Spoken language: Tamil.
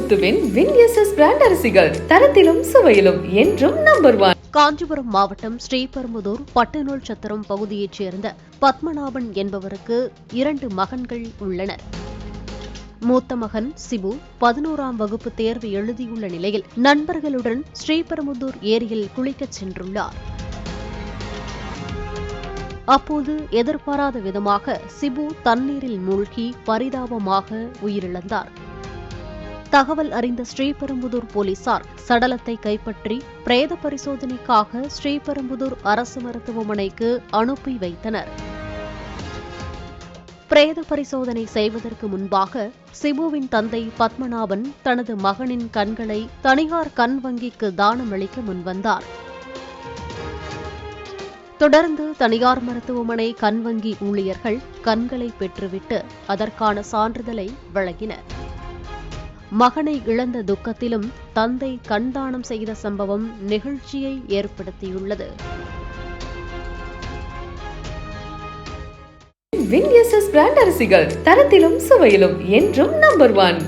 முத்துவின் வின்எஸ்எஸ் பிராண்ட் அரிசிகள் தரத்திலும் சுவையிலும் என்றும் நம்பர் 1. காஞ்சிபுரம் மாவட்டம் ஸ்ரீபெரும்புதூர் பட்டுநூல் சத்திரம் பகுதியைச் சேர்ந்த பத்மநாபன் என்பவருக்கு 2 மகன்கள் உள்ளனர். மூத்த மகன் சிபு 11ஆம் வகுப்பு தேர்வு எழுதியுள்ள நிலையில் நண்பர்களுடன் ஸ்ரீபெரும்புதூர் ஏரியில் குளிக்கச் சென்றுள்ளார். அப்போது எதிர்பாராத விதமாக சிபு தண்ணீரில் மூழ்கி பரிதாபமாக உயிரிழந்தார். தகவல் அறிந்த ஸ்ரீபெரும்புதூர் போலீசார் சடலத்தை கைப்பற்றி பிரேத பரிசோதனைக்காக ஸ்ரீபெரும்புதூர் அரசு மருத்துவமனைக்கு அனுப்பி வைத்தனர். பிரேத பரிசோதனை செய்வதற்கு முன்பாக சிபுவின் தந்தை பத்மநாபன் தனது மகனின் கண்களை தனியார் கண் வங்கிக்கு தானமளிக்க முன்வந்தார். தொடர்ந்து தனியார் மருத்துவமனை கண் வங்கி ஊழியர்கள் கண்களை பெற்றுவிட்டு அதற்கான சான்றிதழை வழங்கினர். மகனை இழந்த துக்கத்திலும் தந்தை கண்தானம் செய்த சம்பவம் நெகிழ்ச்சியை ஏற்படுத்தியுள்ளது. வின்எஸ்எஸ் பிராண்ட் அரிசிகள் தரத்திலும் சுவையிலும் என்றும் நம்பர் 1.